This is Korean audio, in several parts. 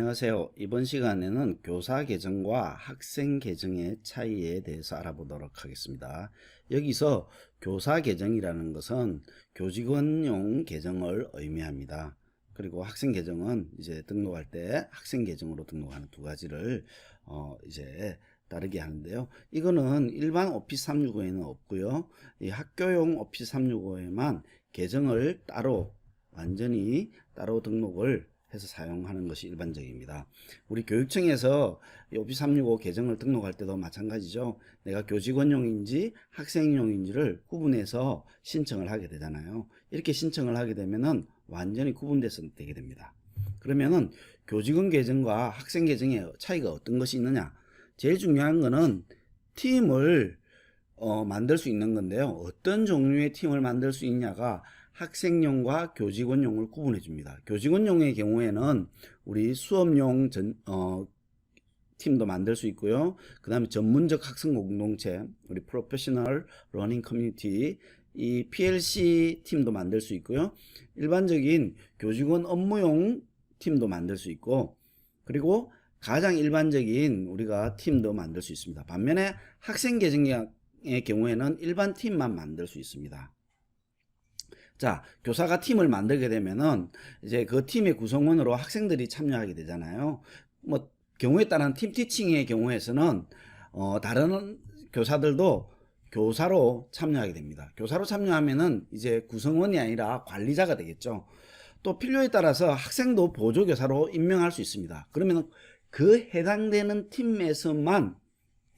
안녕하세요. 이번 시간에는 교사 계정과 학생 계정의 차이에 대해서 알아보도록 하겠습니다. 여기서 교사 계정이라는 것은 교직원용 계정을 의미합니다. 그리고 학생 계정은 이제 등록할 때 학생 계정으로 등록하는 두 가지를 이제 다르게 하는데요. 이거는 일반 오피스 365에는 없고요. 이 학교용 오피스 365에만 계정을 따로 완전히 따로 등록을 해서 사용하는 것이 일반적입니다. 우리 교육청에서 오피스 365 계정을 등록할 때도 마찬가지죠. 내가 교직원용인지 학생용인지를 구분해서 신청을 하게 되잖아요. 이렇게 신청을 하게 되면은 완전히 구분돼서 되게 됩니다. 그러면은 교직원 계정과 학생 계정의 차이가 어떤 것이 있느냐? 제일 중요한 거는 팀을 만들 수 있는 건데요. 어떤 종류의 팀을 만들 수 있냐가 학생용과 교직원용을 구분해 줍니다. 교직원용의 경우에는 우리 수업용 팀도 만들 수 있고요. 그 다음에 전문적 학생 공동체, 우리 프로페셔널 러닝 커뮤니티, 이 PLC 팀도 만들 수 있고요. 일반적인 교직원 업무용 팀도 만들 수 있고, 그리고 가장 일반적인 우리가 팀도 만들 수 있습니다. 반면에 학생 계정의 경우에는 일반 팀만 만들 수 있습니다. 자, 교사가 팀을 만들게 되면은 이제 그 팀의 구성원으로 학생들이 참여하게 되잖아요. 뭐 경우에 따른 팀 티칭의 경우에서는 다른 교사들도 교사로 참여하게 됩니다. 교사로 참여하면은 이제 구성원이 아니라 관리자가 되겠죠. 또 필요에 따라서 학생도 보조교사로 임명할 수 있습니다. 그러면 그 해당되는 팀에서만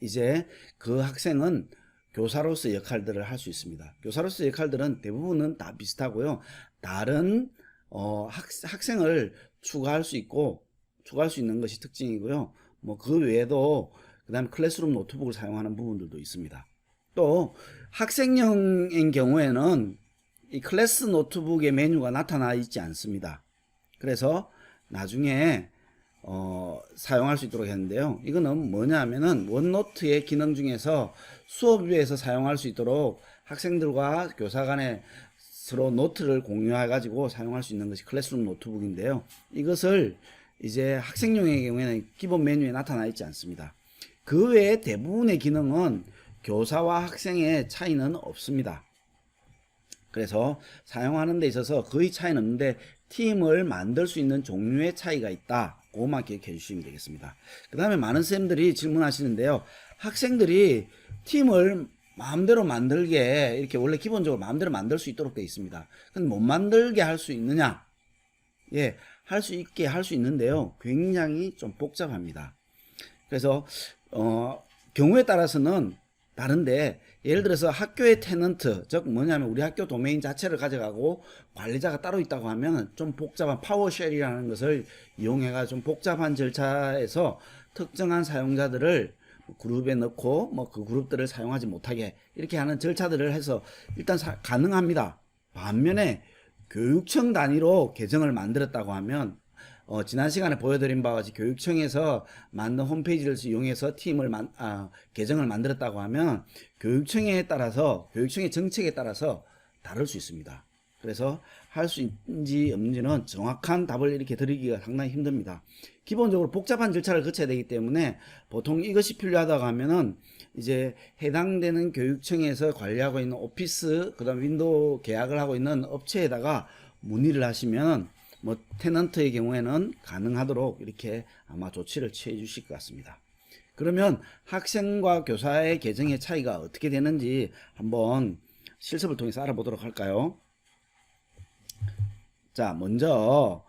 이제 그 학생은 교사로서 역할들을 할 수 있습니다. 교사로서 역할들은 대부분은 다 비슷하고요. 다른 학생을 추가할 수 있는 것이 특징이고요. 뭐 그 외에도 그다음에 클래스룸 노트북을 사용하는 부분들도 있습니다. 또 학생용인 경우에는 이 클래스 노트북의 메뉴가 나타나 있지 않습니다. 그래서 나중에 사용할 수 있도록 했는데요. 이거는 뭐냐 하면은 원노트의 기능 중에서 수업에서 사용할 수 있도록 학생들과 교사 간에 서로 노트를 공유해 가지고 사용할 수 있는 것이 클래스룸 노트북인데요. 이것을 이제 학생용의 경우에는 기본 메뉴에 나타나 있지 않습니다. 그 외에 대부분의 기능은 교사와 학생의 차이는 없습니다. 그래서 사용하는 데 있어서 거의 차이는 없는데 팀을 만들 수 있는 종류의 차이가 있다. 그것만 기억해 주시면 되겠습니다. 그 다음에 많은 쌤들이 질문하시는데요. 학생들이 팀을 마음대로 만들게 이렇게 원래 기본적으로 마음대로 만들 수 있도록 되어 있습니다. 근데 못 만들게 할 수 있느냐? 예, 할 수 있게 할 수 있는데요. 굉장히 좀 복잡합니다. 그래서 경우에 따라서는 다른데 예를 들어서 학교의 테넌트, 즉 뭐냐면 우리 학교 도메인 자체를 가져가고 관리자가 따로 있다고 하면 좀 복잡한 파워쉘이라는 것을 이용해가 좀 복잡한 절차에서 특정한 사용자들을 그룹에 넣고 뭐 그 그룹들을 사용하지 못하게 이렇게 하는 절차들을 해서 일단 가능합니다. 반면에 교육청 단위로 계정을 만들었다고 하면 지난 시간에 보여드린 바와 같이 교육청에서 만든 홈페이지를 이용해서 계정을 만들었다고 하면 교육청에 따라서 교육청의 정책에 따라서 다를 수 있습니다. 그래서 할 수 있는지 없는지는 정확한 답을 이렇게 드리기가 상당히 힘듭니다. 기본적으로 복잡한 절차를 거쳐야 되기 때문에 보통 이것이 필요하다고 하면은 이제 해당되는 교육청에서 관리하고 있는 오피스 그다음 윈도우 계약을 하고 있는 업체에다가 문의를 하시면 뭐 테넌트의 경우에는 가능하도록 이렇게 아마 조치를 취해 주실 것 같습니다. 그러면 학생과 교사의 계정의 차이가 어떻게 되는지 한번 실습을 통해서 알아보도록 할까요? 자, 먼저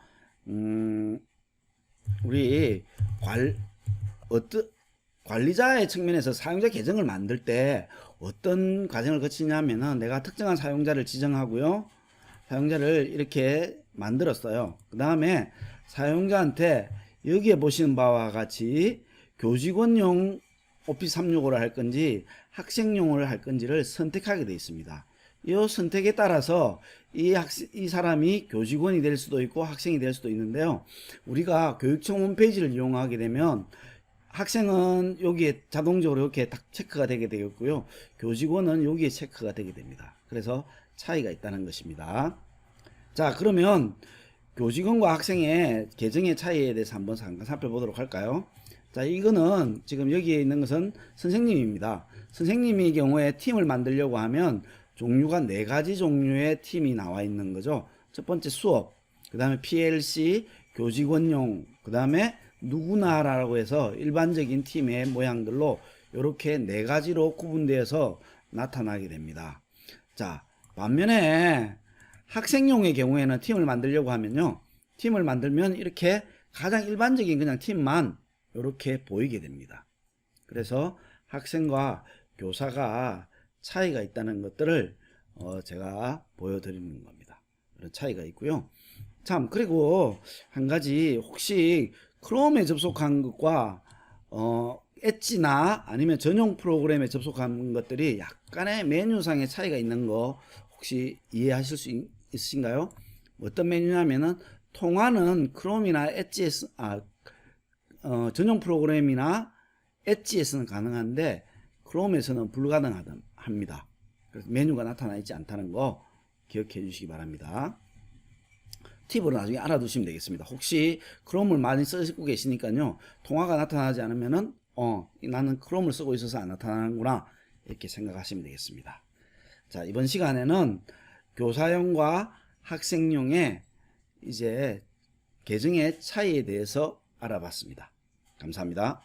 우리 관리자의 측면에서 사용자 계정을 만들 때 어떤 과정을 거치냐면은 내가 특정한 사용자를 지정하고요. 사용자를 이렇게 만들었어요. 그 다음에 사용자한테 여기에 보시는 바와 같이 교직원용 오피스 365를 할 건지 학생용을 할 건지를 선택하게 되어 있습니다. 이 선택에 따라서 이 사람이 교직원이 될 수도 있고 학생이 될 수도 있는데요. 우리가 교육청 홈페이지를 이용하게 되면 학생은 여기에 자동적으로 이렇게 딱 체크가 되게 되겠고요. 교직원은 여기에 체크가 되게 됩니다. 그래서 차이가 있다는 것입니다. 자, 그러면 교직원과 학생의 계정의 차이에 대해서 한번 잠깐 살펴보도록 할까요? 자, 이거는 지금 여기에 있는 것은 선생님입니다. 선생님의 경우에 팀을 만들려고 하면 종류가 4가지 종류의 팀이 나와 있는 거죠. 첫 번째 수업, 그 다음에 PLC, 교직원용, 그 다음에 누구나라고 해서 일반적인 팀의 모양들로 이렇게 4가지로 구분되어서 나타나게 됩니다. 자, 반면에 학생용의 경우에는 팀을 만들려고 하면요, 팀을 만들면 이렇게 가장 일반적인 그냥 팀만 이렇게 보이게 됩니다. 그래서 학생과 교사가 차이가 있다는 것들을 제가 보여드리는 겁니다. 그런 차이가 있고요. 참, 그리고 한 가지, 혹시 크롬에 접속한 것과 엣지나 아니면 전용 프로그램에 접속한 것들이 약간의 메뉴상의 차이가 있는 거 혹시 이해하실 수 있으신가요? 어떤 메뉴냐면은 통화는 크롬이나 엣지에서 전용 프로그램이나 엣지에서는 가능한데 크롬에서는 불가능합니다. 그래서 메뉴가 나타나 있지 않다는 거 기억해 주시기 바랍니다. 팁으로 나중에 알아두시면 되겠습니다. 혹시 크롬을 많이 쓰고 계시니까요, 통화가 나타나지 않으면은 나는 크롬을 쓰고 있어서 안 나타나는구나 이렇게 생각하시면 되겠습니다. 자, 이번 시간에는 교사용과 학생용의 이제 계정의 차이에 대해서 알아봤습니다. 감사합니다.